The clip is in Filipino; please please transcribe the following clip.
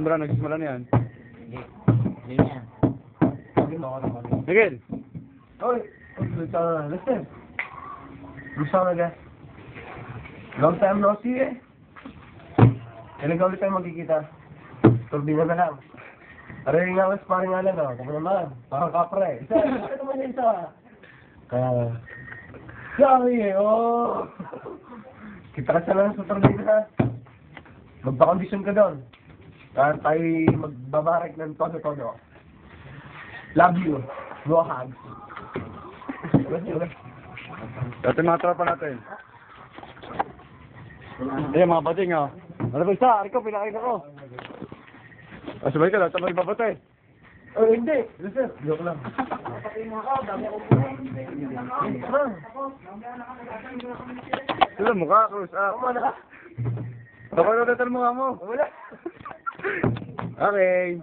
nagsisimula na yan. Hindi na. Miguel! Oy! Lusa na. Listen. Lusa na guys. Long time no see eh. Kailan ulit tayo magkikita? Turbina na lang. Aray nga mas parang nga lang, kamo naman. Parang kapre. Isa naman yung isa. Kaya, sorry eh, oh. Kita ka sa lang sa turbina. Magpa-condition ka doon. Kaya tayo magbabarek ng todo-todo. Love you. No hugs. Dati mga tropa natin. Mga bating oh. Ano ba isa? Ariko, pinakita ko. Sabay ka, dati magbabatay. Oh, hindi. Listen. Joke lang. Sila mukha, close up. Tapos na tatal mukha mo. Wala. Okay.